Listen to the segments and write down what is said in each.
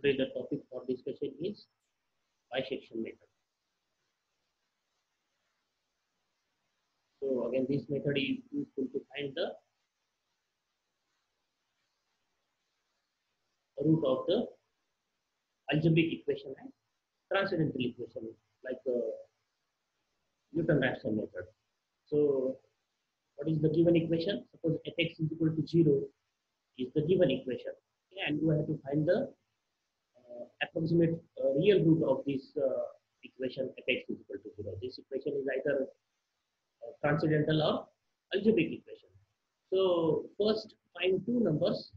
Today the topic for discussion is bisection method. So again, this method is useful to find the root of the algebraic equation and transcendental equation, like Newton-Raphson method. So what is the given equation? Suppose fx is equal to 0 is the given equation, okay, and you have to find the approximate real root of this equation fx is equal to 0. This equation is either transcendental or algebraic equation. So first find two numbers.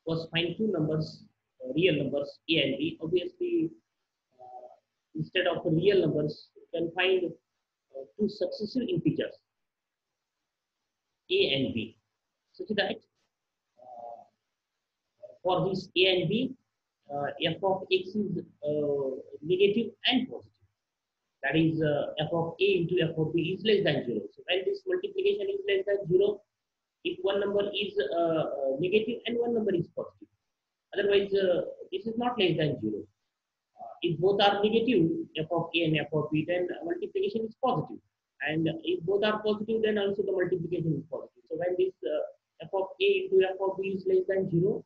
First find two numbers, real numbers a and b. Obviously, instead of real numbers, you can find two successive integers a and b, such that for this a and b, f of x is negative and positive. That is, f of a into f of b is less than 0. So when this multiplication is less than 0, if one number is negative and one number is positive. Otherwise, this is not less than 0. If both are negative, f of a and f of b, then multiplication is positive. And if both are positive, then also the multiplication is positive. So when this f of a into f of b is less than 0,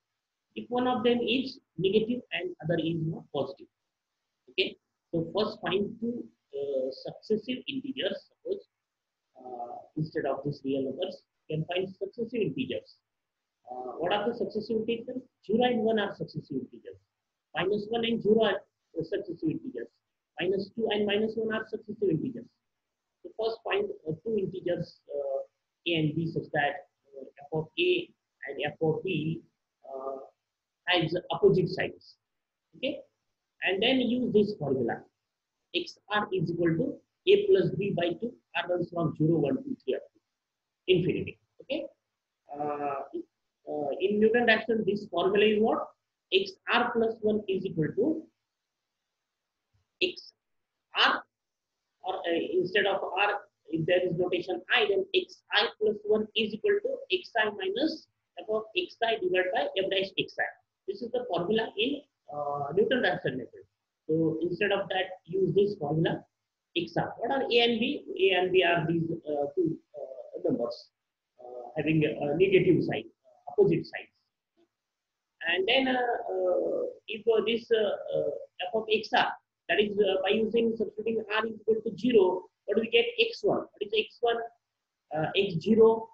if one of them is negative and other is not positive. Okay. So first find two successive integers. Suppose instead of these real numbers, you can find successive integers. What are the successive integers? 0 and 1 are successive integers. Minus 1 and 0 are successive integers. Minus 2 and minus 1 are successive integers. So first find two integers a and b, such that f of a and f of b has opposite sides. Okay, and then use this formula. XR is equal to a plus b by 2. R runs from 0, 1, 2, 3 up to infinity. Okay. In Newton-Raphson, this formula is what? XR plus 1 is equal to XR, or instead of R, if there is notation I, then XI plus 1 is equal to XI minus f of XI divided by f dash XI. This is the formula in Newton-Raphson method. So instead of that, use this formula XR. What are A and B? A and B are these two numbers having a negative sign, opposite sides. And then if this f of XR, that is by using substituting R is equal to 0, what do we get? X1. What is X1? X0.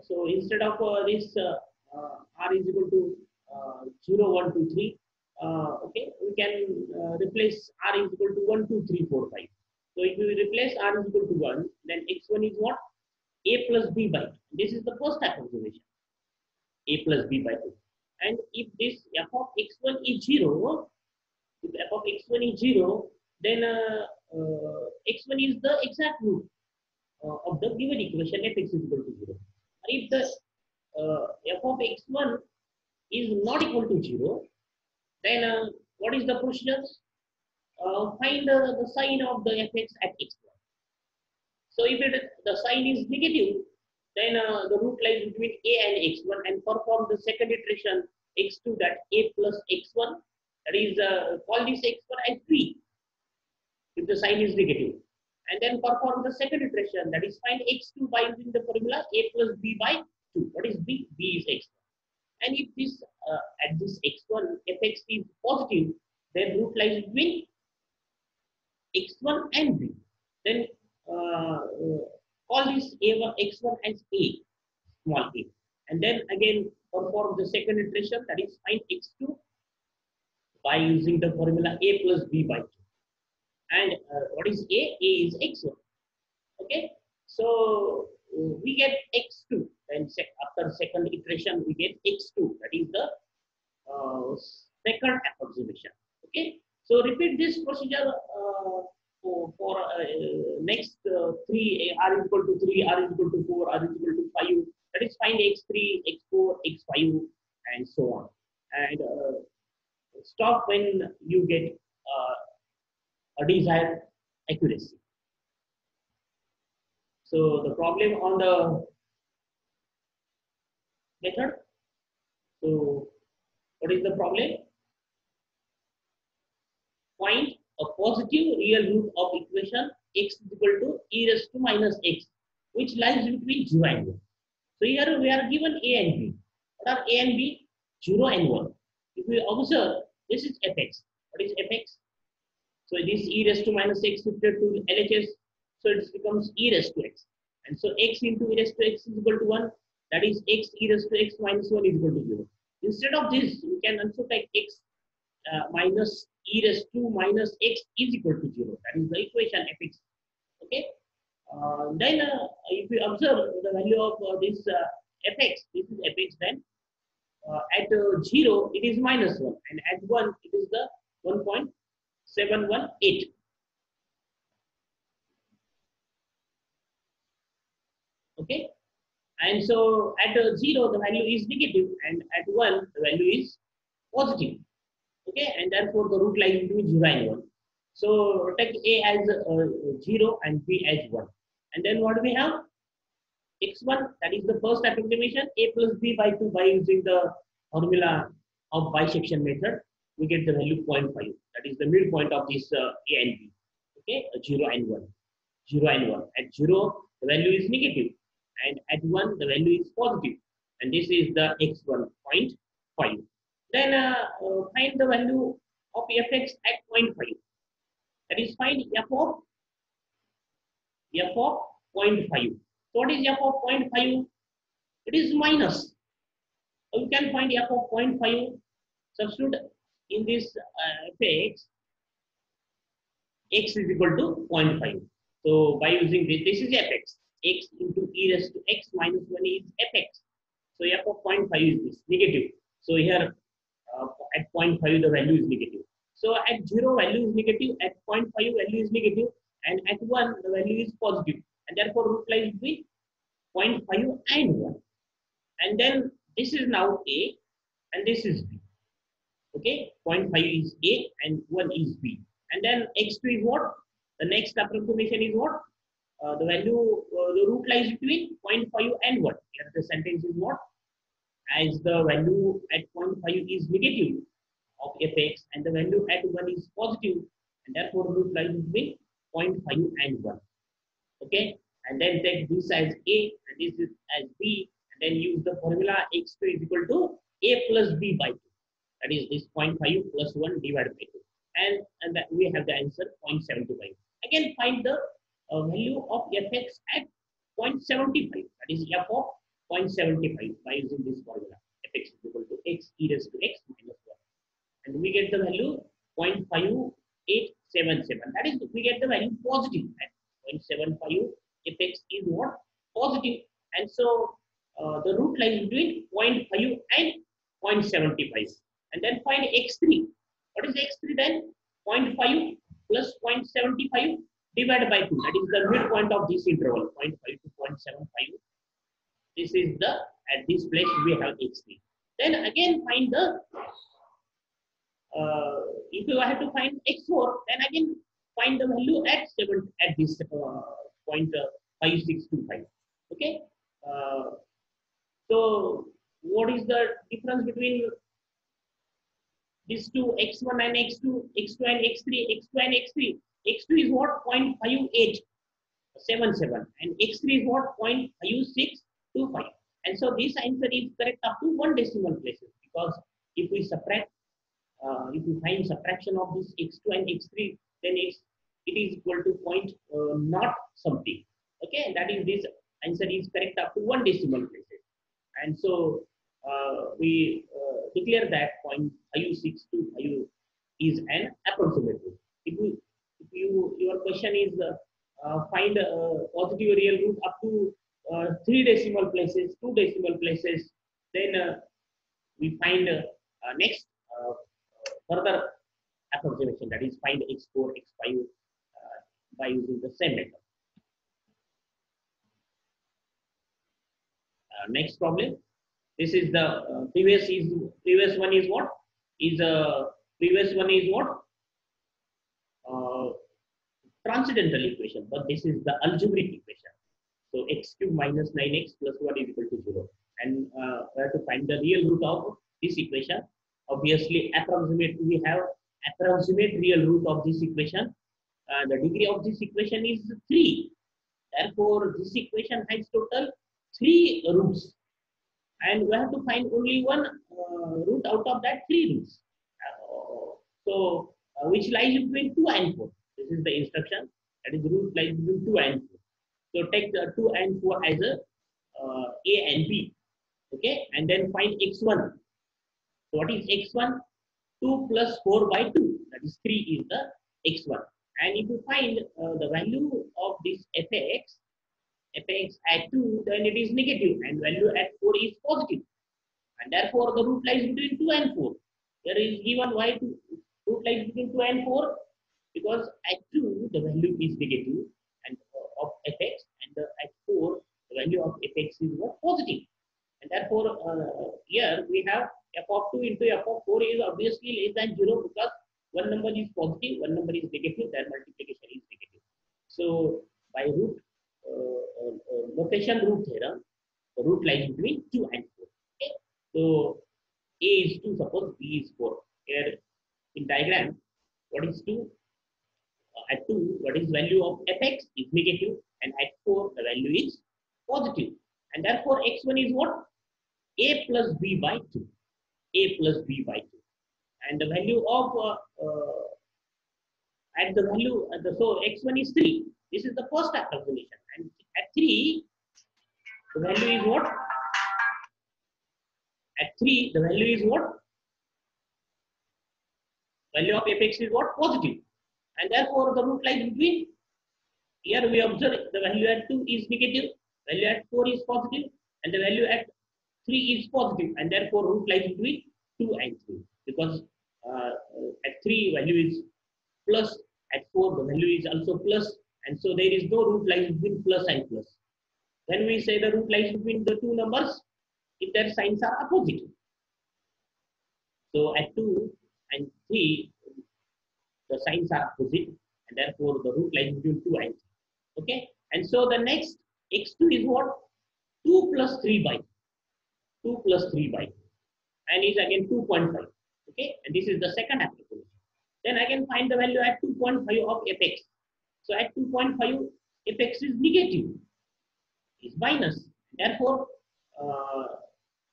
So instead of this R is equal to 0, 1, 2, 3. Okay, we can replace R is equal to 1, 2, 3, 4, 5. So if we replace R is equal to 1, then X1 is what? A plus B by 2. This is the first approximation. A plus B by 2. And if this f of X1 is 0, if f of X1 is 0, then X1 is the exact root of the given equation fx is equal to 0. If the f of X1 is not equal to 0, then what is the procedure? Find the sign of the fx at x1. So if the sign is negative, then the root lies between a and x1, and perform the second iteration x2, that a plus x1. That is, call this x1 as b if the sign is negative, and then perform the second iteration, that is find x2 by using the formula a plus b by 2. What is b? B is x1. And if this at this x1 fx is positive, then root lies between x1 and b. Then call this a1 x1 as a, small a, and then again perform the second iteration, that is find x2 by using the formula a plus b by 2. And what is a? A is x1. Okay, so we get x2. Then after second iteration, we get x2. That is the second approximation. Okay, so repeat this procedure for next 3. R is equal to 3, R is equal to 4, R is equal to 5. That is find x3, x4, x5, and so on. And stop when you get a desired accuracy. So the problem on the method, So what is the problem? Find a positive real root of equation x is equal to e raised to minus x, which lies between 0 and 1. So here we are given a and b. What are a and b? 0 and 1. If we observe, this is fx. What is fx? So this e raised to minus x shifted to LHS. So it becomes e raised to x. And so x into e raised to x is equal to 1. That is x e raised to x minus 1 is equal to 0. Instead of this, we can also take x minus e raised to minus x is equal to 0. That is the equation fx. Okay. Then if we observe the value of this fx, this is fx, then at 0 it is minus 1, and at 1 it is the 1.718. Okay, and so at 0 the value is negative, and at 1 the value is positive. Okay, and therefore the root lies between 0 and 1. So take a as 0 and b as 1, and then what do we have? x1, that is the first approximation, a plus b by 2, by using the formula of bisection method, we get the value 0.5. That is the midpoint of this a and b. Okay, 0 and 1. 0 and 1. At 0, the value is negative, and at 1, the value is positive. And this is the x1, 0.5. Then find the value of fx at 0.5. That is, find f of 0.5. So what is f of 0.5? It is minus. So you can find f of 0.5. Substitute in this fx, x is equal to 0.5. So by using this is fx. X into e raised to x minus 1 is fx. So f of 0.5 is this, negative. So here at 0.5 the value is negative. So at 0 value is negative, at 0.5 value is negative, and at 1 the value is positive. And therefore root lies between 0.5 and 1. And then this is now a, and this is b. Okay, 0.5 is a and 1 is b. And then x2 is what? The next approximation is what? The value, the root lies between 0.5 and 1. Here the sentence is what? As the value at 0.5 is negative of fx, and the value at 1 is positive, and therefore root lies between 0.5 and 1. Okay, and then take this as a and this is as b, and then use the formula x2 is equal to a plus b by 2. That is this 0.5 plus 1 divided by 2. And that we have the answer 0.75. Again, find the value of fx at 0.75. That is f of 0.75 by using this formula. Fx is equal to x e raised to x minus 1. And we get the value 0.5877. That is, we get the value positive at 0.75. Fx is what? Positive. And so the root lies between 0.5 and 0.75. And then find x3. What is x3 then? 0.5 plus 0.75 divided by 2. That is the midpoint of this interval, 0.5 to 0.75. This is the, at this place we have x3. Then again find the, if you have to find x4, then again find the value at 7, at this 0.5625. Okay. So what is the difference between these two, x1 and x2, x2 and x3, x2 and x3? x2 is what? 0.5877, and x3 is what? 0.5625. And so this answer is correct up to 1 decimal places, because if we subtract, if we find subtraction of this x2 and x3, then it is equal to not something. Okay, that is, this answer is correct up to 1 decimal places. And so we declare that 0.5625 is an approximate root. If your question is find a positive real root up to 3 decimal places, 2 decimal places, then we find next further approximation, that is find x4, x5 by using the same method. Next problem. This is the previous one is what? Previous one is what? Transcendental equation, but this is the algebraic equation. So x cube minus 9x plus 1 is equal to 0. And we have to find the real root of this equation. Obviously, approximate, we have approximate real root of this equation. The degree of this equation is 3. Therefore, this equation has total 3 roots, and we have to find only one root out of that 3 roots. Which lies between 2 and 4. This is the instruction. That is, root lies between 2 and 4. So take the 2 and 4 as a and B. Okay, and then find x1. So what is x1? 2 plus 4 by 2. That is 3 is the x1. And if you find the value of this fx at 2, then it is negative, and value at 4 is positive. And therefore, the root lies between 2 and 4. There is given why root lies between 2 and 4, because at 2 the value is negative and of fx, and at 4 the value of fx is what? Positive. And therefore, here we have f of 2 into f of 4 is obviously less than 0, because one number is positive, one number is negative, their multiplication is negative. So by root notation root theorem, the root lies between 2 and 4. Okay? So a is 2, suppose b is 4. Here in diagram, what is 2? At 2, what is value of fx is negative, and at 4 the value is positive. And therefore, x1 is what? A plus b by 2. A plus b by 2. And the value of at the value, so x1 is 3. This is the first approximation. And at 3, the value is what? At 3, the value is what? Value of fx is what? Positive. And therefore, the root lies between. Here we observe the value at 2 is negative, value at 4 is positive, and the value at 3 is positive, and therefore root lies between 2 and 3. Because at 3 value is plus, at 4 the value is also plus, and so there is no root lies between plus and plus. When we say the root lies between the two numbers, if their signs are opposite. So at 2 and 3, the signs are opposite, and therefore the root lies between 2 and 3. Okay, and so the next x2 is what? 2 plus 3 by 2 plus 3 by 2, and is again 2.5. Okay, and this is the second application. Then I can find the value at 2.5 of fx. So at 2.5, fx is negative, is minus. Therefore,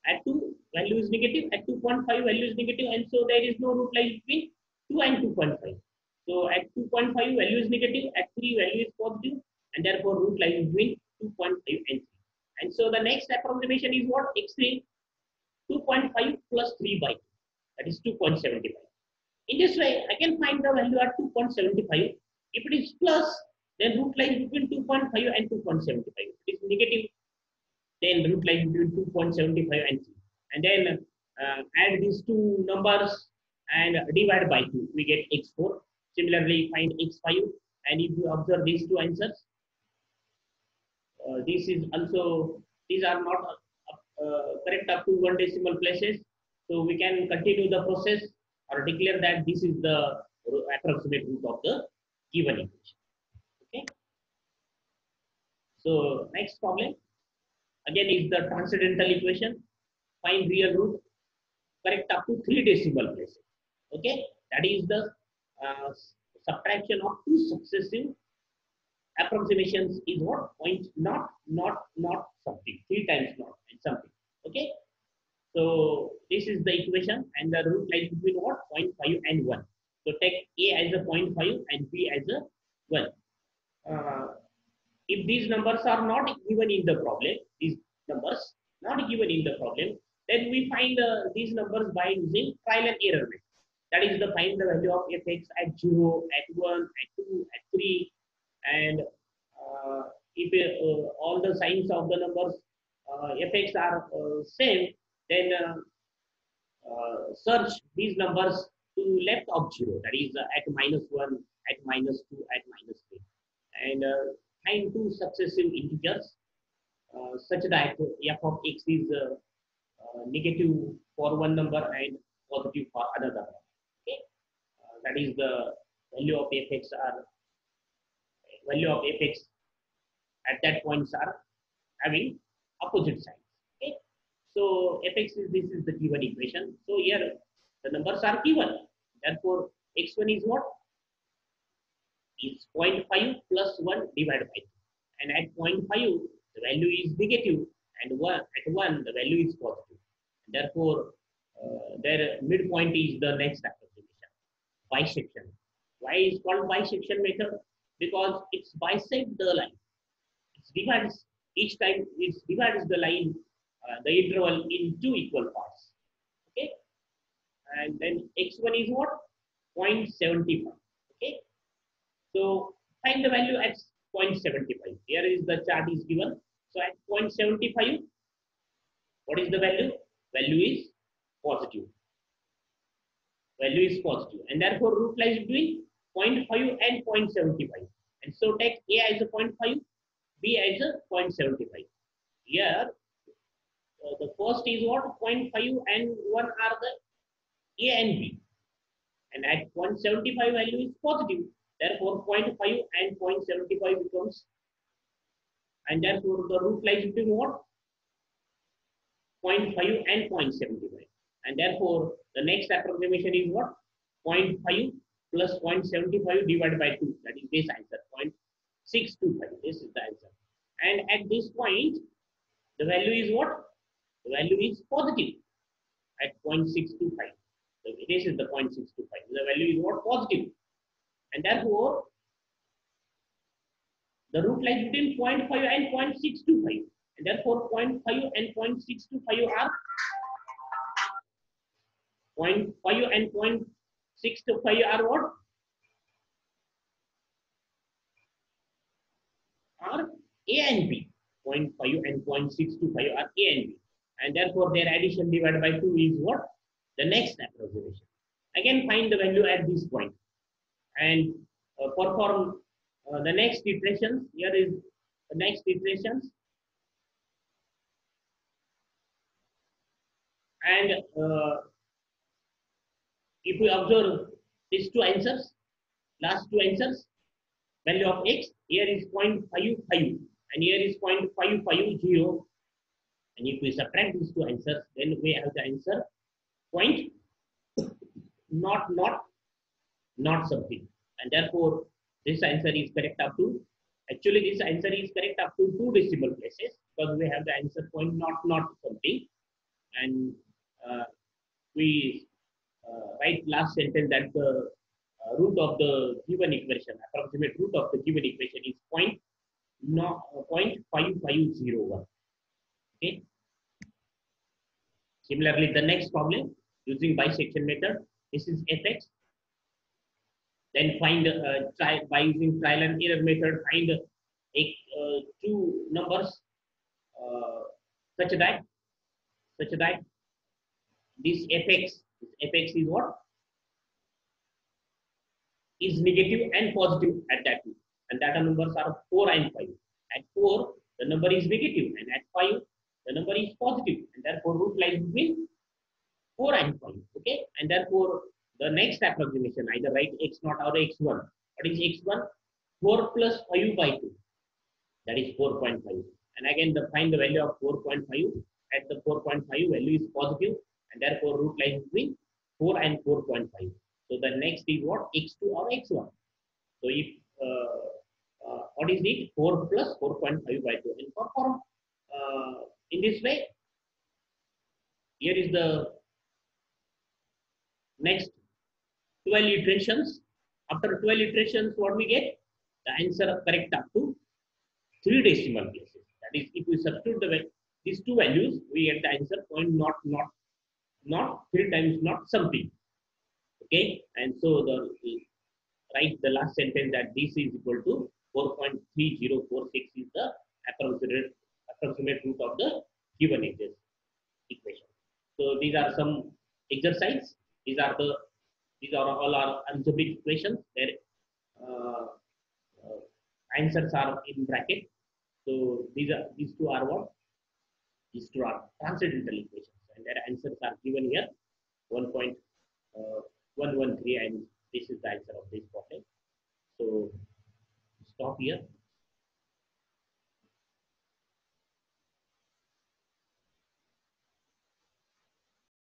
at 2 value is negative, at 2.5 value is negative, and so there is no root lies between 2 and 2.5. So at 2.5 value is negative, at 3 value is positive, and therefore root lies between 2.5 and 3. And so the next approximation is what? x3, 2.5 plus 3 by 2, that is 2.75. In this way, I can find the value at 2.75. If it is plus, then root lies between 2.5 and 2.75. If it is negative, then root lies between 2.75 and 3. And then add these two numbers and divide by 2. We get x4. Similarly, find x5. And if you observe these two answers, this is also, these are not correct up to 1 decimal places. So we can continue the process or declare that this is the approximate root of the given equation. Okay. So next problem again is the transcendental equation. Find real root, correct up to 3 decimal places. Okay, that is the subtraction of 2 successive approximations is what? Point not something, 3 times not and something. Okay, so this is the equation, and the root lies between what? 0.5 and 1. So take a as a 0.5 and b as a 1. If these numbers are not given in the problem, then we find these numbers by using trial and error method. That is, the find the value of fx at 0, at 1, at 2, at 3, and if all the signs of the numbers fx are same, then search these numbers to left of 0. That is at -1, at -2, at -3, and find 2 successive integers such that f of x is negative for one number and positive for another. Okay, that is the value of fx at that points are having opposite signs. Okay, So fx is, this is the given equation. So here the numbers are given. Therefore, x1 is what? Is 0.5 plus 1 divided by 2. And at 0.5, the value is negative, and at 1, the value is positive. Therefore, their midpoint is the next approximation. Bisection. Why is called bisection method? Because it's bisect the line. It divides each time. It divides the line, the interval in two equal parts. Okay, and then x1 is what? 0.75. Okay, so find the value at 0.75. Here is the chart is given. So at 0.75, what is the value? Value is positive. Value is positive, and therefore root lies between 0.5 and 0.75. And so take A as a 0.5, B as a 0.75. Here, the first is what? 0.5 and 1 are the A and B. And at 0.75 value is positive. Therefore, 0.5 and 0.75 becomes, and therefore the root lies between what? 0.5 and 0.75. And therefore, the next approximation is what? 0.5 plus 0.75 divided by 2. That is this answer, 0.625. This is the answer. And at this point, the value is what? The value is positive at 0.625. So this is the 0.625. The value is what? Positive. And therefore, the root lies between 0.5 and 0.625. And therefore, 0.5 and 0.625 are 0.5 and 0.625 are what? Are A and B. 0.5 and 0.625 are A and B. And therefore, their addition divided by 2 is what? The next approximation. Again, find the value at this point. And perform the next iterations. Here is the next iterations. And if we observe these two answers, last two answers, value of x, here is 0.55 and here is 0.550. And if we subtract these two answers, then we have the answer point not something. And therefore, this answer is correct up to, actually this answer is correct up to 2 decimal places, because we have the answer point not something. And we write last sentence that the root of the given equation, approximate root of the given equation is 0.5501. Okay. Similarly, the next problem using bisection method, this is fx. Then find by using trial and error method, find two numbers such that this fx is what? Is negative and positive at that two. And data numbers are 4 and 5. At 4, the number is negative, and at 5, the number is positive. And therefore, root lies between 4 and 5. Okay, and therefore, the next approximation, either write x0 or x1. What is x1? 4 plus 5 by 2. That is 4.5. And again, find the value of 4.5. At the 4.5 value is positive, and therefore root lies between 4 and 4.5. So the next is what? x2 or x1. So if what is it? 4 plus 4.5 by 2. And perform in this way. Here is the next 12 iterations. After 12 iterations, what we get? The answer correct up to 3 decimal places. That is, if we substitute these two values, we get the answer point not 3 times not something. Okay, and so write the last sentence that this is equal to 4.3046 is the approximate root of the given equation. So these are some exercise. These are all our algebraic equations. Their answers are in bracket. So these two are what? These two are transcendental equations, and their answers are given here, 1.113, and this is the answer of this problem. So stop here.